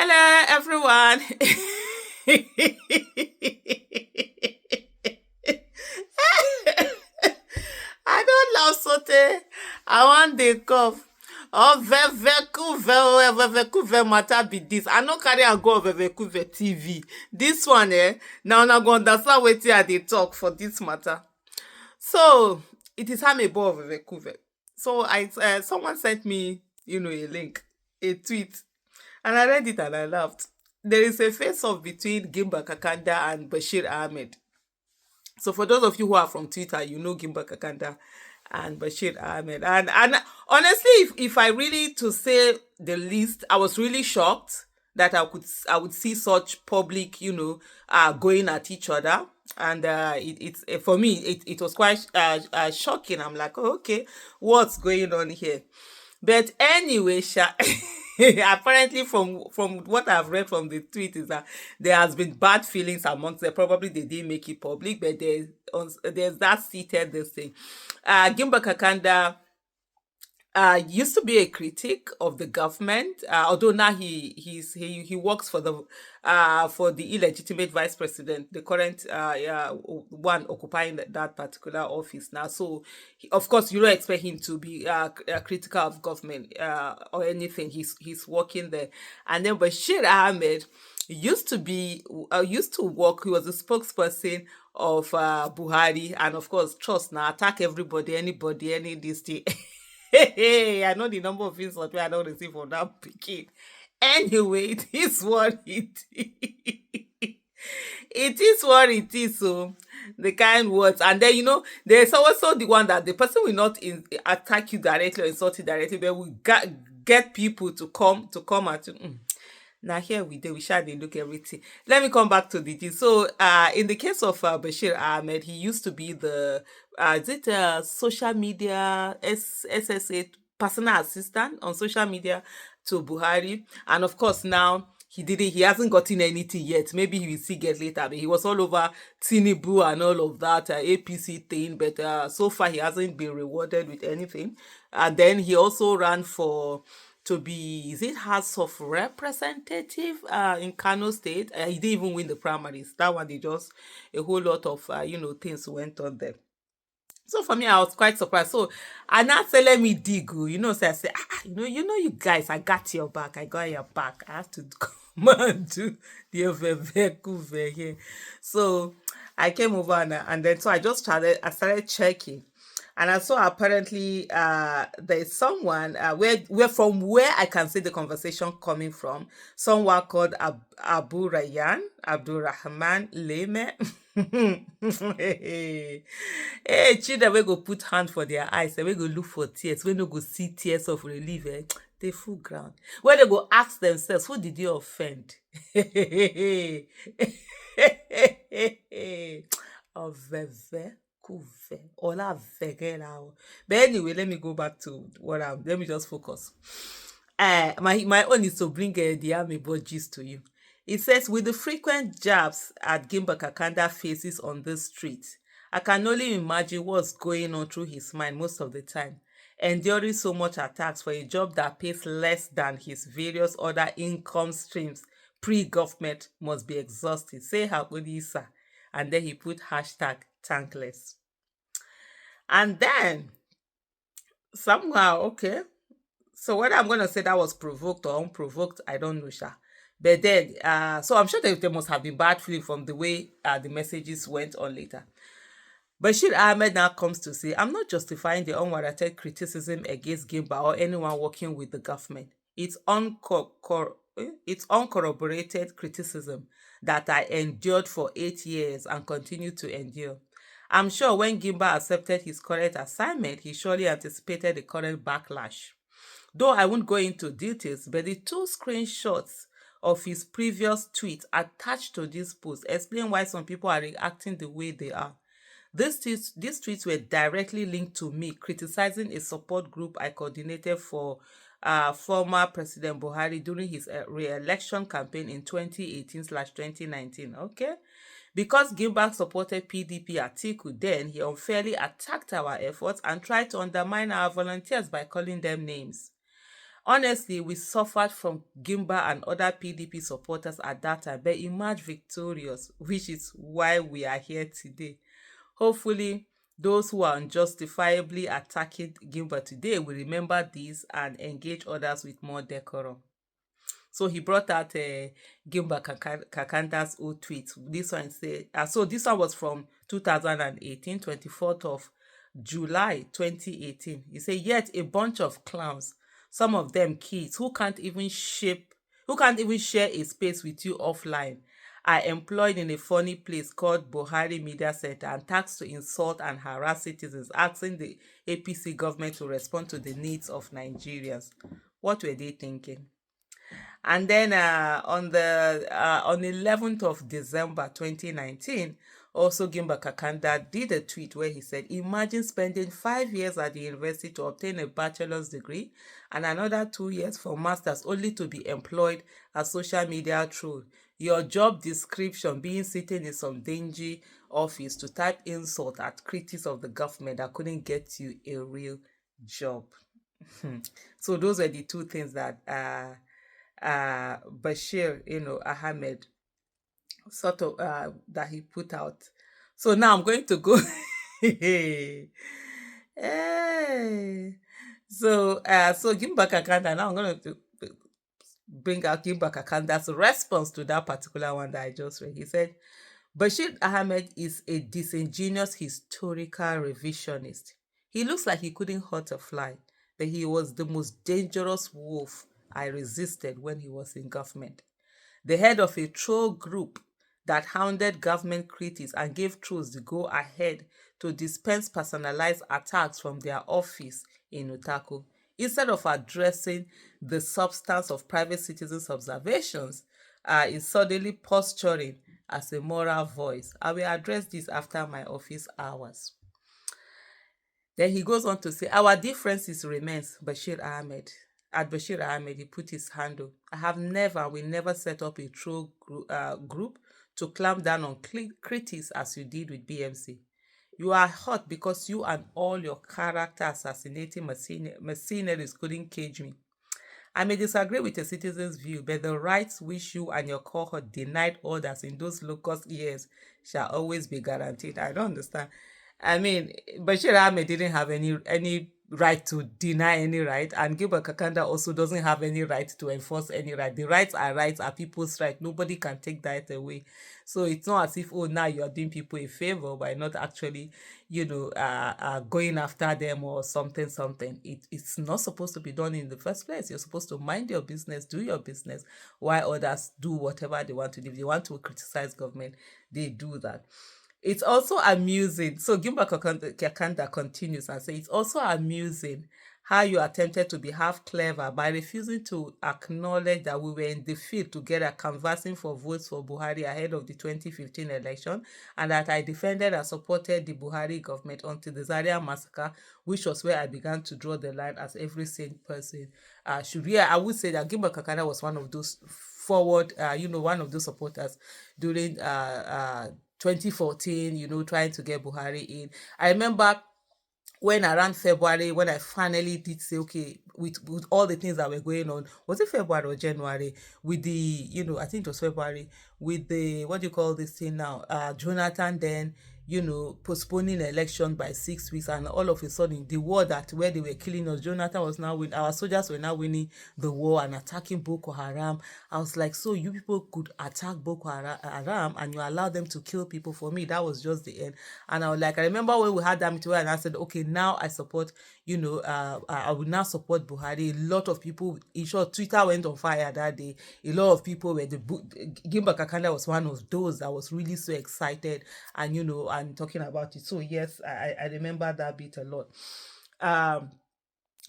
Hello, everyone. I don't love saute. I want the cough. Oh, vevekuve matter be this. I no carry am go vevekuve TV. This one, now una go understand wetin I dey talk for this matter. So it is amebo of vevekuve. So someone sent me, a link, a tweet, and I read it and I laughed. There is a face-off between Gimba Kakanda and Bashir Ahmed. So for those of you who are from Twitter, you know Gimba Kakanda and Bashir Ahmed. And honestly, if I really to say the least, I was really shocked that I would see such public, going at each other. And it's for me, it was quite shocking. I'm like, oh, okay, what's going on here? But anyway, apparently from what I've read from the tweet is that there has been bad feelings amongst them. Probably they didn't make it public, but there's that seated this thing. Gimba Kakanda used to be a critic of the government, although now he works for the illegitimate vice president, the current one occupying that particular office now. So of course you don't expect him to be critical of government or anything. He's working there, and then Bashir Ahmed used to work. He was a spokesperson of Buhari, and of course, trust now attack everybody, anybody, any this thing. Hey, I know the number of insults I don't receive from that pikin. Anyway, it is what it is. It is what it is. So the kind words, and then there's also the one that the person will not attack you directly or insult you directly, but will get people to come at you. Now here we shall dey look everything. Let me come back to the gist. So in the case of Bashir Ahmed, he used to be the is it social media SSA personal assistant on social media to Buhari, and of course now he hasn't gotten anything yet. Maybe he will see get later. But he was all over Tinubu and all of that APC thing, but so far he hasn't been rewarded with anything. And then he also ran for to be, is it House of Representative in Kano State? He didn't even win the primaries. That one, they just, a whole lot of, things went on there. So for me, I was quite surprised. So and now say let me dig, so I say, you guys, I got your back. I got your back. I have to come and do the here. So I came over and then so I started checking. And I saw apparently there's someone where from where I can see the conversation coming from. Someone called Abu Rayyan, Abdurrahman Leme. Hey, children we go put hand for their eyes, we go look for tears, we no go see tears of relief. They full ground. Where they go ask themselves, who did you offend? Oveve. But anyway, let me go back to let me just focus. My own is to bring the amebo gist to you. It says, with the frequent jabs at Gimba Kakanda faces on this street, I can only imagine what's going on through his mind most of the time. Enduring so much attacks for a job that pays less than his various other income streams pre-government must be exhausting. Say Hakunisa. And then he put hashtag thankless. And then somehow, okay. So whether I'm gonna say that was provoked or unprovoked, I don't know, Sha. But then, so I'm sure there must have been bad feeling from the way the messages went on later. Bashir Ahmed now comes to say, I'm not justifying the unwarranted criticism against Gimba or anyone working with the government. It's uncorroborated criticism that I endured for 8 years and continue to endure. I'm sure when Gimba accepted his current assignment, he surely anticipated the current backlash. Though I won't go into details, but the 2 screenshots of his previous tweet attached to this post explain why some people are reacting the way they are. These tweets were directly linked to me criticizing a support group I coordinated for former President Buhari during his re-election campaign in 2018/2019. Okay? Because Gimba supported PDP Atiku then, he unfairly attacked our efforts and tried to undermine our volunteers by calling them names. Honestly, we suffered from Gimba and other PDP supporters at that time, but emerged victorious, which is why we are here today. Hopefully, those who are unjustifiably attacking Gimba today will remember this and engage others with more decorum. So he brought out Gimba Kakanda's old tweet. This one said, so this one was from 2018, 24th of July 2018. He said, yet a bunch of clowns, some of them kids who can't even share a space with you offline, are employed in a funny place called Buhari Media Center and tasked to insult and harass citizens, asking the APC government to respond to the needs of Nigerians. What were they thinking? And then on 11th of December 2019, also Gimba Kakanda did a tweet where he said, imagine spending 5 years at the university to obtain a bachelor's degree and another 2 years for master's only to be employed as social media troll. Your job description being sitting in some dingy office to type insult at critics of the government that couldn't get you a real job. So those were the two things that Bashir, Ahmed, sort of that he put out. So now I'm going to go. Hey. So Gimba Kakanda. Now I'm going to bring out Gimba Kakanda's response to that particular one that I just read. He said, Bashir Ahmed is a disingenuous historical revisionist. He looks like he couldn't hurt a fly, but he was the most dangerous wolf I resisted when he was in government. The head of a troll group that hounded government critics and gave trolls the go-ahead to dispense personalized attacks from their office in Utako. Instead of addressing the substance of private citizens' observations, is suddenly posturing as a moral voice. I will address this after my office hours. Then he goes on to say, our differences remains Bashir Ahmed. At Bashir Ahmed, he put his handle. We never set up a troll group to clamp down on critics as you did with BMC. You are hot because you and all your character assassinating mercenaries couldn't cage me. I may disagree with a citizen's view, but the rights which you and your cohort denied others in those locust years shall always be guaranteed. I don't understand. I mean, Bashir Ahmed didn't have any right to deny any right, and Gilbert Kakanda also doesn't have any right to enforce any right. The rights are people's right. Nobody can take that away. So it's not as if, oh, now you're doing people a favor by not actually, going after them or something. It's not supposed to be done in the first place. You're supposed to mind your business, do your business, while others do whatever they want to do. If they want to criticize government, they do that. It's also amusing. So Gimba Kakanda continues and says, it's also amusing how you attempted to be half clever by refusing to acknowledge that we were in the field together canvassing for votes for Buhari ahead of the 2015 election, and that I defended and supported the Buhari government until the Zaria massacre, which was where I began to draw the line as every sane person should. Yeah, I would say that Gimba Kakanda was one of those forward, one of those supporters during 2014, trying to get Buhari in. I remember when around February, when I finally did say, okay, with all the things that were going on, was it February or January? With the, I think it was February, with the, what do you call this thing now? Jonathan then, postponing the election by 6 weeks, and all of a sudden, the war that where they were killing us, Jonathan was now winning, our soldiers were now winning the war and attacking Boko Haram. I was like, so you people could attack Boko Haram and you allow them to kill people. For me, that was just the end. And I was like, I remember when we had that meeting and I said, okay, now I support, I will now support Buhari. A lot of people, in short, Twitter went on fire that day. A lot of people were, Gimba Kakanda was one of those that was really so excited and, and talking about it. So yes, I remember that bit a lot.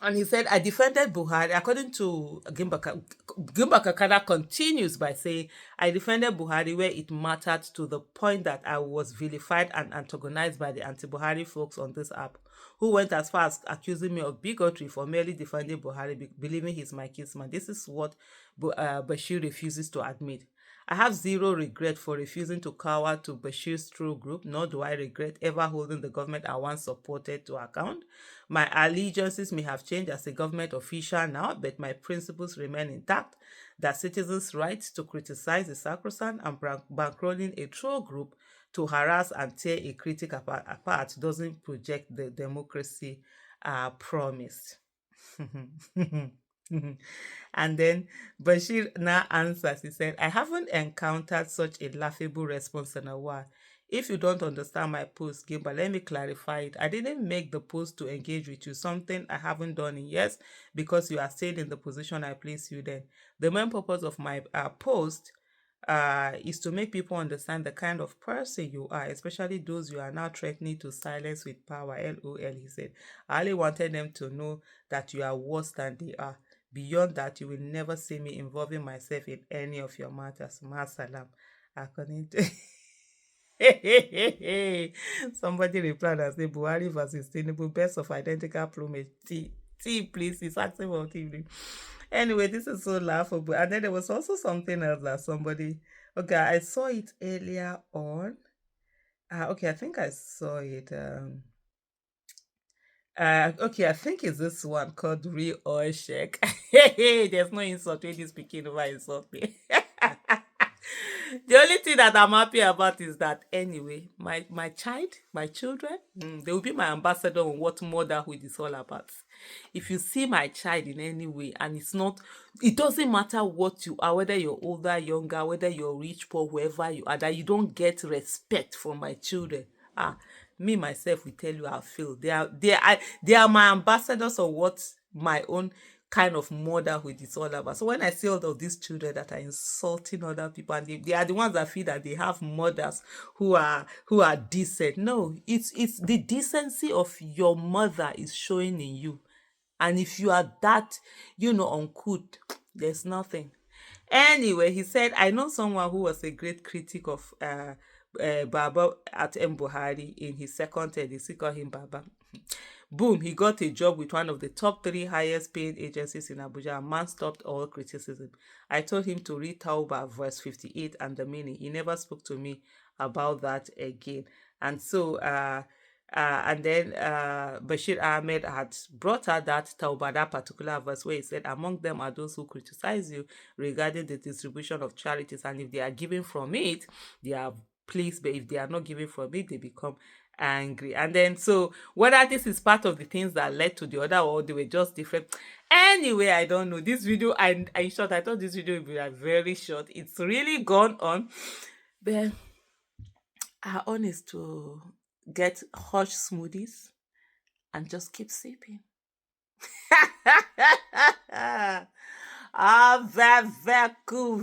And he said, I defended Buhari. According to Gimba Kakada continues by saying, I defended Buhari where it mattered, to the point that I was vilified and antagonized by the anti-Buhari folks on this app, who went as far as accusing me of bigotry for merely defending Buhari, believing he's my kinsman. This is what Bashir refuses to admit. I have zero regret for refusing to cower to Bashir's true group, nor do I regret ever holding the government I once supported to account. My allegiances may have changed as a government official now, but my principles remain intact. That citizens' right to criticize is sacrosanct, and bankrolling a troll group to harass and tear a critic apart doesn't project the democracy promised. And then Bashir now answers. He said, I haven't encountered such a laughable response in a while. If you don't understand my post, Gimba, let me clarify it. I didn't make the post to engage with you, something I haven't done in years because you are still in the position I placed you then. The main purpose of my post is to make people understand the kind of person you are, especially those you are now threatening to silence with power. LOL, he said. I only wanted them to know that you are worse than they are. Beyond that, you will never see me involving myself in any of your matters. Masalam. According to somebody replied and said, Buhari versus Tinubu, best of identical plumage. Tea, please. He's asking for tea. Anyway, this is so laughable. And then there was also something else that somebody, okay, I saw it earlier on. Okay, I think I saw it. Okay, I think it's this one called Real Oil Check. There's no insult when you speaking over insult me. The only thing that I'm happy about is that anyway, my child, my children, they will be my ambassador on what motherhood is all about. If you see my child in any way, and it's not, it doesn't matter what you are, whether you're older, younger, whether you're rich, poor, whoever you are, that you don't get respect from my children. Me myself will tell you I feel they are my ambassadors on what my own kind of motherhood is all about. So when I see all of these children that are insulting other people, and they are the ones that feel that they have mothers who are decent. No, it's the decency of your mother is showing in you. And if you are that, uncouth, there's nothing. Anyway, he said, I know someone who was a great critic of Baba at M. Buhari in his second term. They still call him Baba. Boom, he got a job with one of the top 3 highest paid agencies in Abuja, and man stopped all criticism. I told him to read Tauba verse 58 and the meaning. He never spoke to me about that again. And so, and then Bashir Ahmed had brought out that Tauba, that particular verse where he said, among them are those who criticize you regarding the distribution of charities, and if they are giving from it, they are pleased, but if they are not giving from it, they become angry. And then, so whether this is part of the things that led to the other or they were just different. Anyway, I don't know. This video, I short, I thought this video would be like very short. It's really gone on. But our own is to get hush smoothies and just keep sipping. Ah, very, very cool.